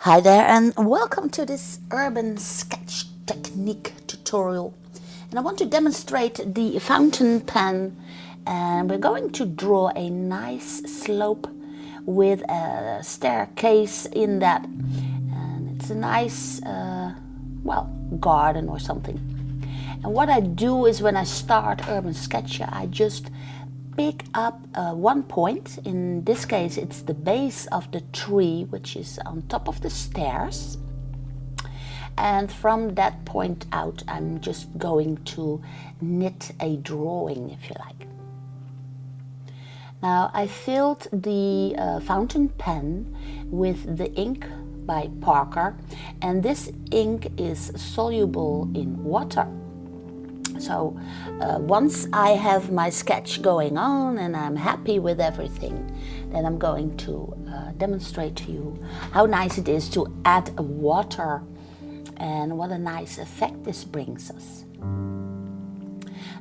Hi there and welcome to this urban sketch technique tutorial. And I want to demonstrate the fountain pen, and we're going to draw a nice slope with a staircase in that. And it's a nice, garden or something. And what I do is when I start urban sketcher, I just pick up one point. In this case it's the base of the tree, which is on top of the stairs, and from that point out I'm just going to knit a drawing, if you like. Now I filled the fountain pen with the ink by Parker, and this ink is soluble in water. So once I have my sketch going on and I'm happy with everything, then I'm going to demonstrate to you how nice it is to add water and what a nice effect this brings us.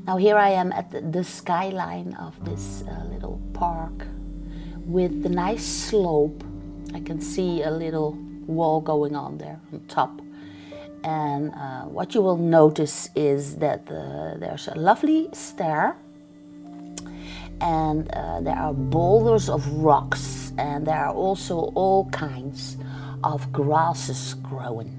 Now here I am at the skyline of this little park with the nice slope. I can see a little wall going on there on top. And what you will notice is that there's a lovely stair, and there are boulders of rocks, and there are also all kinds of grasses growing.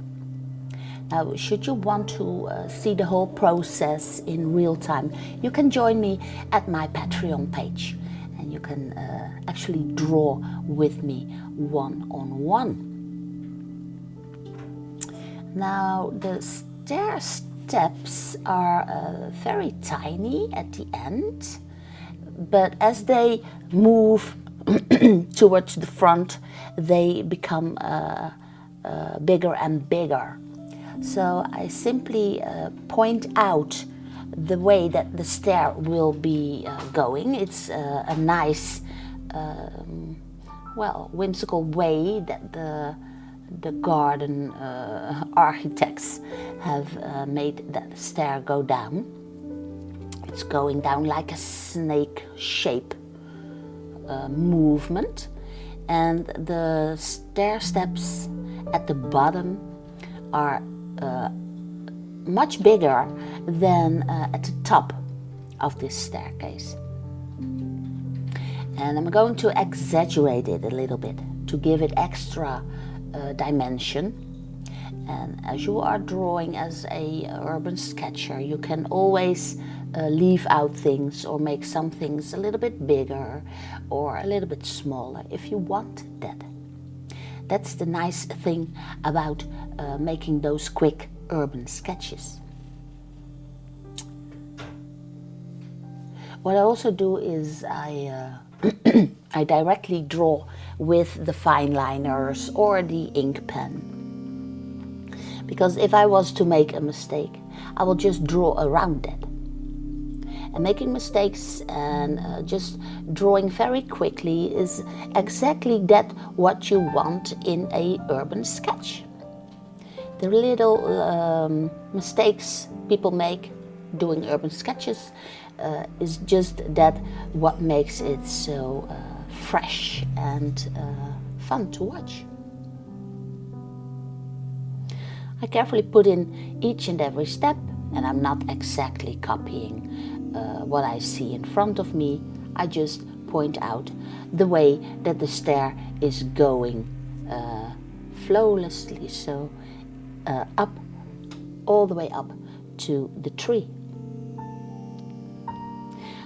Now, should you want to see the whole process in real time, you can join me at my Patreon page, and you can actually draw with me one-on-one. Now the stair steps are very tiny at the end, but as they move towards the front, they become bigger and bigger. So I simply point out the way that the stair will be going. It's a nice, whimsical way that the garden architects have made that stair go down. It's going down like a snake shape movement, and the stair steps at the bottom are much bigger than at the top of this staircase. And I'm going to exaggerate it a little bit to give it extra dimension. And as you are drawing as a urban sketcher, you can always leave out things or make some things a little bit bigger or a little bit smaller if you want that. That's the nice thing about making those quick urban sketches. What I also do is I directly draw with the fine liners or the ink pen. Because if I was to make a mistake, I will just draw around it. And making mistakes and just drawing very quickly is exactly that what you want in a urban sketch. The little mistakes people make doing urban sketches is just that what makes it so fresh and fun to watch. I carefully put in each and every step, and I'm not exactly copying what I see in front of me. I just point out the way that the stair is going flawlessly, so up, all the way up to the tree.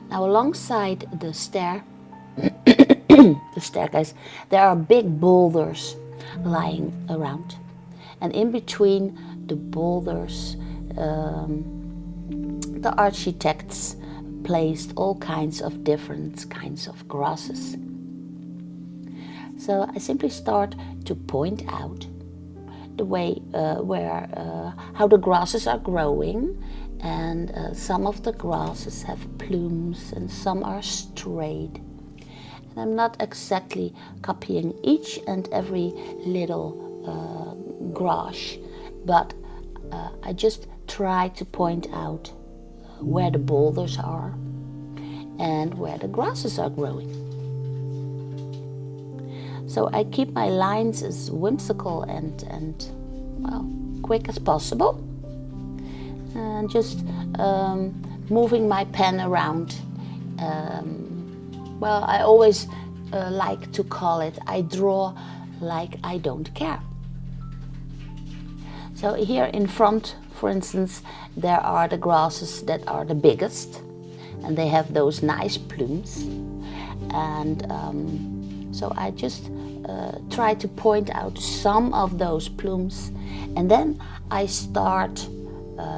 Now alongside the staircase, there are big boulders lying around, and in between the boulders the architects placed all kinds of different kinds of grasses. So I simply start to point out the way how the grasses are growing, and some of the grasses have plumes and some are straight. And I'm not exactly copying each and every little grass, but I just try to point out where the boulders are and where the grasses are growing. So I keep my lines as whimsical and well, quick as possible. And just moving my pen around. Well, I always like to call it, I draw like I don't care. So here in front, for instance, there are the grasses that are the biggest, and they have those nice plumes. And so I just try to point out some of those plumes, and then I start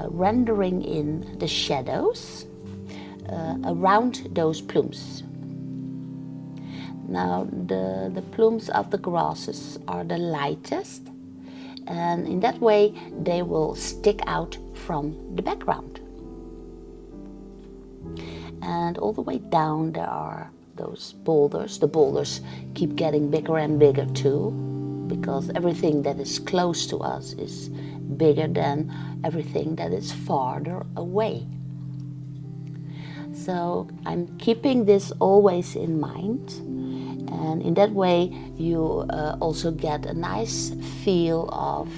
rendering in the shadows around those plumes. Now the plumes of the grasses are the lightest, and in that way they will stick out from the background. And all the way down there are those boulders. The boulders keep getting bigger and bigger too, because everything that is close to us is bigger than everything that is farther away. So I'm keeping this always in mind, and in that way you also get a nice feel of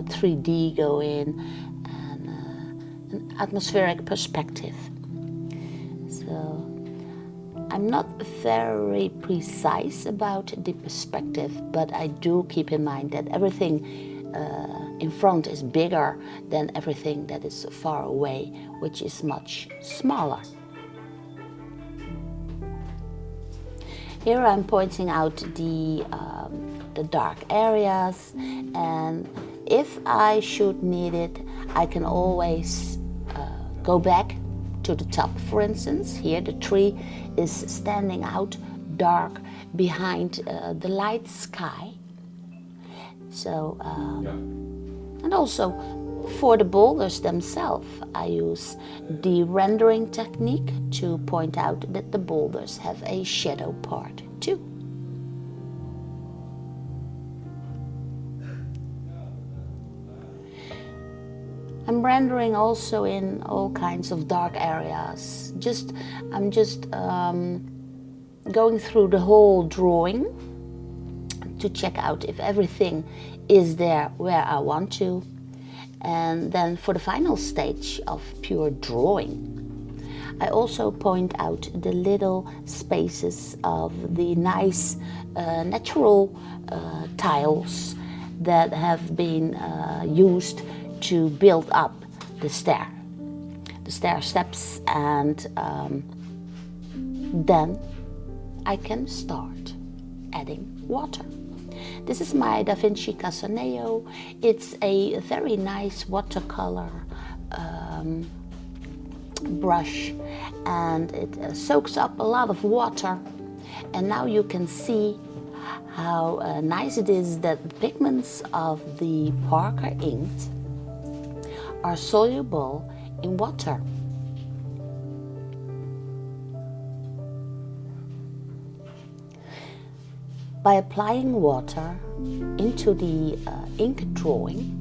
3D going and an atmospheric perspective. So I'm not very precise about the perspective, but I do keep in mind that everything in front is bigger than everything that is far away, which is much smaller. Here I'm pointing out the dark areas, and if I should need it, I can always go back to the top. For instance, here the tree is standing out dark behind the light sky. So, and also for the boulders themselves, I use the rendering technique to point out that the boulders have a shadow part too. I'm rendering also in all kinds of dark areas. I'm just going through the whole drawing to check out if everything is there where I want to. And then for the final stage of pure drawing, I also point out the little spaces of the nice natural tiles that have been used to build up the stair steps, and then I can start adding water. This is my Da Vinci Casaneo. It's a very nice watercolor brush, and it soaks up a lot of water. And now you can see how nice it is that the pigments of the Parker ink are soluble in water. By applying water into the ink drawing,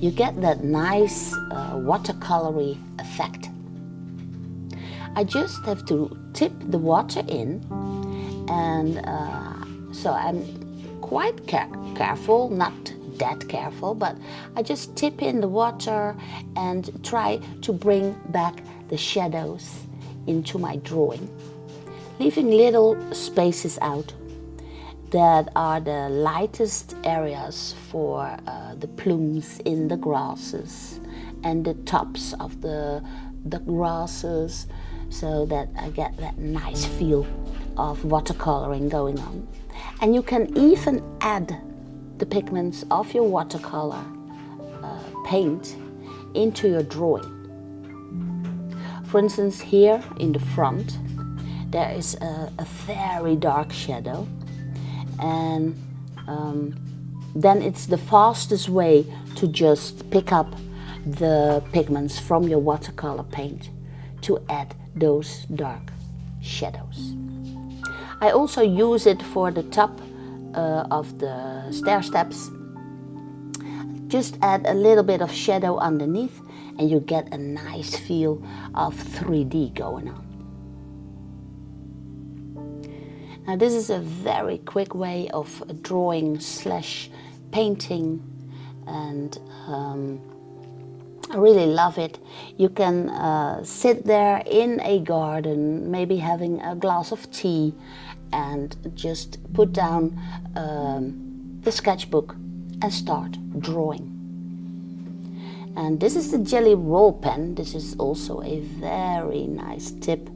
you get that nice watercolory effect. I just have to tip the water in, and so I'm quite careful, not that careful, but I just tip in the water and try to bring back the shadows into my drawing, leaving little spaces out that are the lightest areas for the plumes in the grasses and the tops of the grasses, so that I get that nice feel of watercoloring going on. And you can even add the pigments of your watercolor paint into your drawing. For instance, here in the front there is a very dark shadow, and then it's the fastest way to just pick up the pigments from your watercolor paint to add those dark shadows. I also use it for the top of the stair steps. Just add a little bit of shadow underneath and you get a nice feel of 3D going on. Now this is a very quick way of drawing slash painting, and I really love it. You can sit there in a garden, maybe having a glass of tea, and just put down the sketchbook and start drawing. And this is the jelly roll pen. This is also a very nice tip.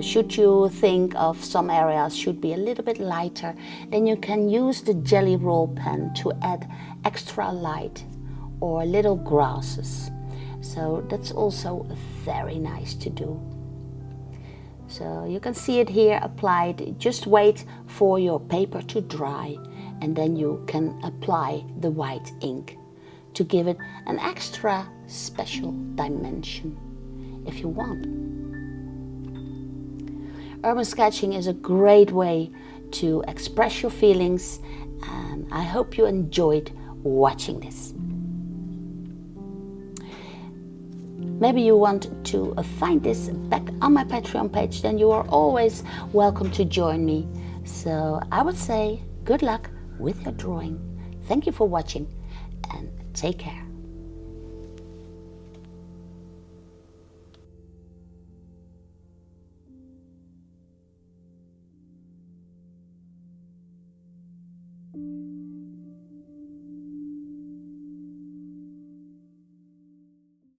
Should you think of some areas should be a little bit lighter, then you can use the jelly roll pen to add extra light or little grasses. So that's also very nice to do. So you can see it here applied. Just wait for your paper to dry, and then you can apply the white ink to give it an extra special dimension if you want. Urban sketching is a great way to express your feelings, and I hope you enjoyed watching this. Maybe you want to find this back on my Patreon page, then you are always welcome to join me. So I would say good luck with your drawing. Thank you for watching and take care.